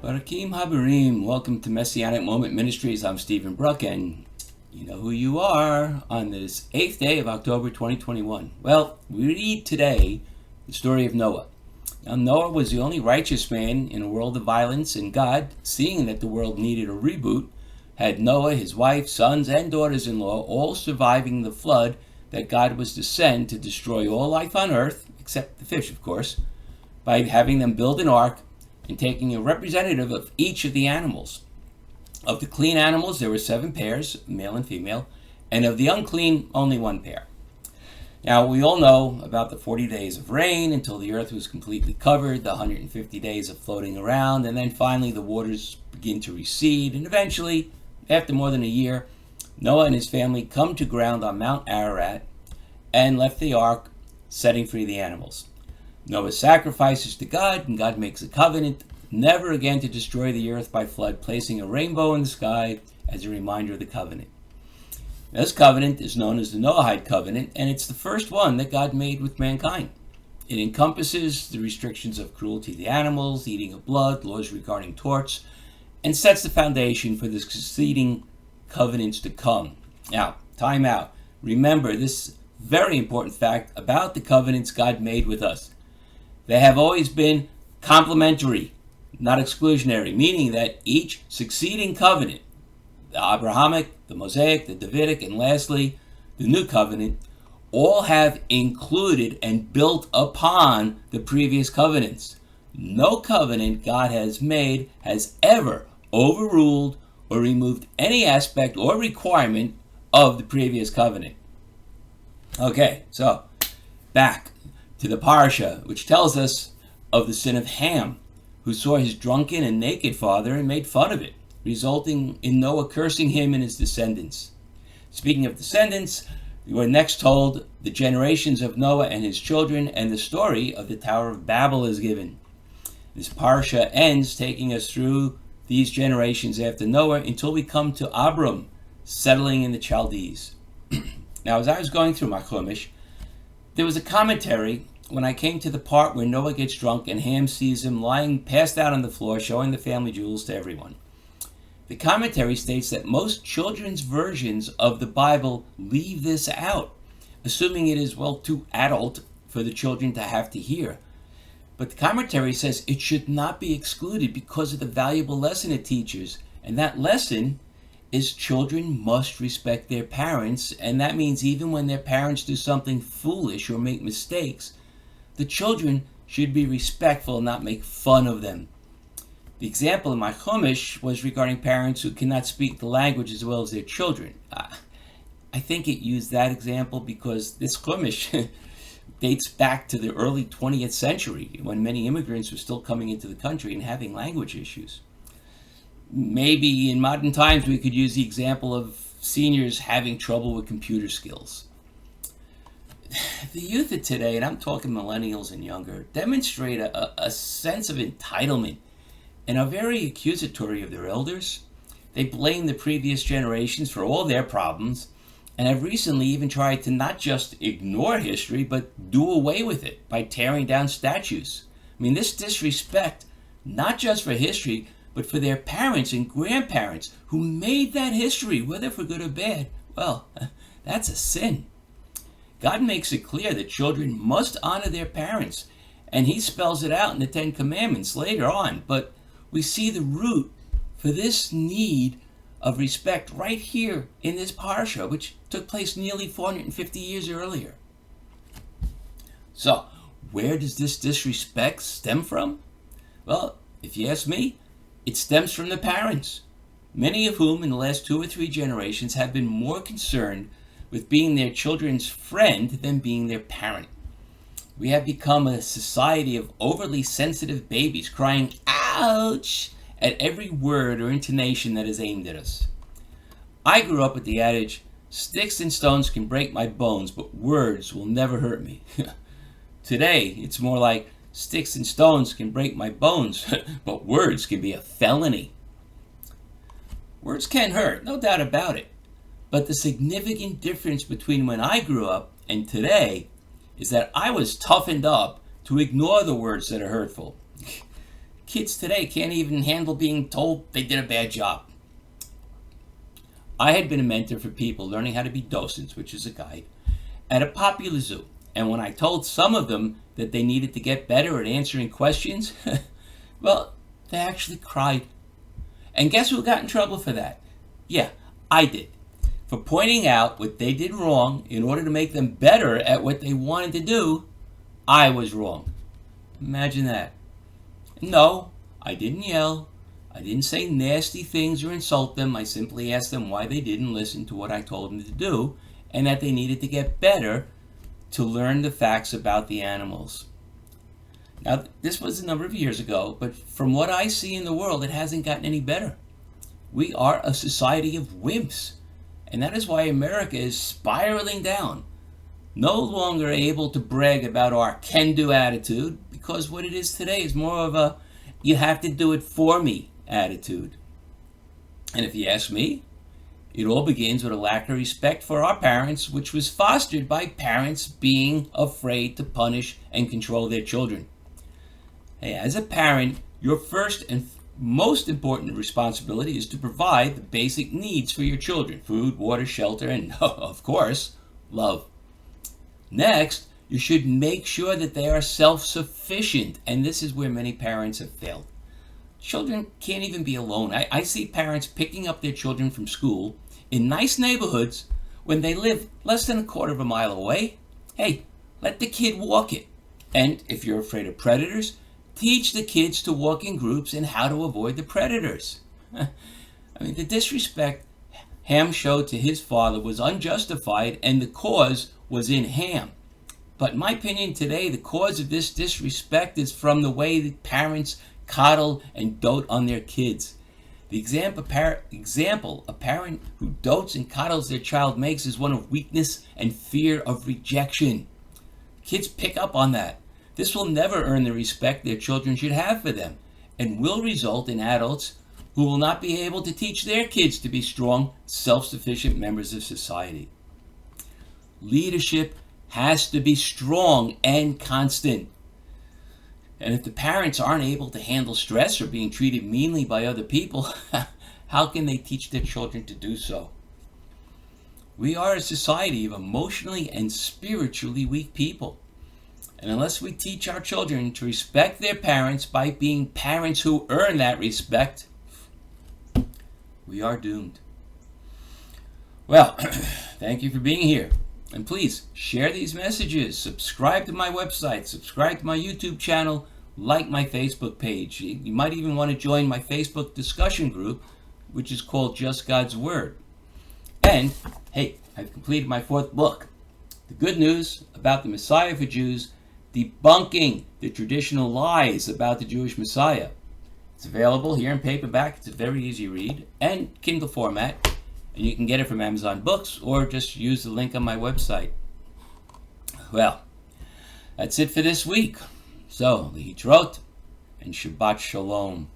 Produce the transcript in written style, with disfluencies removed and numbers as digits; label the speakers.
Speaker 1: Barakim Habarim, welcome to Messianic Moment Ministries. I'm Stephen Bruck, and you know who you are on this 8th day of October 2021. Well, we read today the story of Noah. Now, Noah was the only righteous man in a world of violence, and God, seeing that the world needed a reboot, had Noah, his wife, sons, and daughters-in-law all surviving the flood that God was to send to destroy all life on earth, except the fish, of course, by having them build an ark and taking a representative of each of the animals. Of the clean animals, there were 7 pairs, male and female, and of the unclean, only 1 pair. Now, we all know about the 40 days of rain until the earth was completely covered, the 150 days of floating around, and then finally the waters begin to recede, and eventually, after more than a year, Noah and his family come to ground on Mount Ararat and left the ark, setting free the animals. Noah sacrifices to God, and God makes a covenant never again to destroy the earth by flood, placing a rainbow in the sky as a reminder of the covenant. This covenant is known as the Noahide Covenant, and it's the first one that God made with mankind. It encompasses the restrictions of cruelty to the animals, eating of blood, laws regarding torts, and sets the foundation for the succeeding covenants to come. Now, time out. Remember this very important fact about the covenants God made with us. They have always been complementary, not exclusionary, meaning that each succeeding covenant, the Abrahamic, the Mosaic, the Davidic, and lastly, the New Covenant, all have included and built upon the previous covenants. No covenant God has made has ever overruled or removed any aspect or requirement of the previous covenant. Okay, so back to the Parashah, which tells us of the sin of Ham, who saw his drunken and naked father and made fun of it, resulting in Noah cursing him and his descendants. Speaking of descendants, we are next told the generations of Noah and his children, and the story of the Tower of Babel is given. This Parashah ends taking us through these generations after Noah until we come to Abram, settling in the Chaldees. Now, as I was going through my Chumash, there was a commentary when I came to the part where Noah gets drunk and Ham sees him lying passed out on the floor, showing the family jewels to everyone. The commentary states that most children's versions of the Bible leave this out, assuming it is, well, too adult for the children to have to hear. But the commentary says it should not be excluded because of the valuable lesson it teaches, and that lesson is children must respect their parents, and that means even when their parents do something foolish or make mistakes, the children should be respectful and not make fun of them. The example in my Chumash was regarding parents who cannot speak the language as well as their children. I think it used that example because this Chumash dates back to the early 20th century when many immigrants were still coming into the country and having language issues. Maybe in modern times we could use the example of seniors having trouble with computer skills. The youth of today, and I'm talking millennials and younger, demonstrate a sense of entitlement and are very accusatory of their elders. They blame the previous generations for all their problems and have recently even tried to not just ignore history, but do away with it by tearing down statues. I mean, this disrespect, not just for history, but for their parents and grandparents who made that history, whether for good or bad, well, that's a sin. God makes it clear that children must honor their parents, and he spells it out in the 10 Commandments later on. But we see the root for this need of respect right here in this Parashah, which took place nearly 450 years earlier. So, where does this disrespect stem from? Well, if you ask me, it stems from the parents, many of whom in the last 2 or 3 generations have been more concerned with being their children's friend than being their parent. We have become a society of overly sensitive babies crying, ouch, at every word or intonation that is aimed at us. I grew up with the adage, sticks and stones can break my bones, but words will never hurt me. Today, it's more like, Sticks and stones can break my bones, but words can be a felony. Words can hurt, no doubt about it. But the significant difference between when I grew up and today is that I was toughened up to ignore the words that are hurtful. Kids today can't even handle being told they did a bad job. I had been a mentor for people learning how to be docents, which is a guide, at a popular zoo. And when I told some of them that they needed to get better at answering questions, well, they actually cried. And guess who got in trouble for that? Yeah, I did. For pointing out what they did wrong in order to make them better at what they wanted to do, I was wrong. Imagine that. No, I didn't yell. I didn't say nasty things or insult them. I simply asked them why they didn't listen to what I told them to do and that they needed to get better to learn the facts about the animals. Now, this was a number of years ago, but from what I see in the world, it hasn't gotten any better. We are a society of wimps, and that is why America is spiraling down, no longer able to brag about our can-do attitude, because what it is today is more of a you have to do it for me attitude. And if you ask me, it all begins with a lack of respect for our parents, which was fostered by parents being afraid to punish and control their children. Hey, as a parent, your first and most important responsibility is to provide the basic needs for your children: food, water, shelter, and, of course, love. Next, you should make sure that they are self-sufficient, and this is where many parents have failed. Children can't even be alone. I see parents picking up their children from school in nice neighborhoods when they live less than a quarter of a mile away. Hey, let the kid walk it. And if you're afraid of predators, teach the kids to walk in groups and how to avoid the predators. I mean, the disrespect Ham showed to his father was unjustified, and the cause was in Ham. But in my opinion today, the cause of this disrespect is from the way that parents coddle and dote on their kids. The example a parent who dotes and coddles their child makes is one of weakness and fear of rejection. Kids pick up on that. This will never earn the respect their children should have for them, and will result in adults who will not be able to teach their kids to be strong, self-sufficient members of society. Leadership has to be strong and constant. And if the parents aren't able to handle stress or being treated meanly by other people, how can they teach their children to do so? We are a society of emotionally and spiritually weak people. And unless we teach our children to respect their parents by being parents who earn that respect, we are doomed. Well, thank you for being here. And please share these messages, subscribe to my website, subscribe to my YouTube channel, like my Facebook page. You might even want to join my Facebook discussion group, which is called Just God's Word. And, hey, I've completed my 4th book, The Good News About the Messiah for Jews, Debunking the Traditional Lies About the Jewish Messiah. It's available here in paperback. It's a very easy read, and Kindle format. And you can get it from Amazon Books or just use the link on my website. Well, that's it for this week. So, Lehitrot and Shabbat Shalom.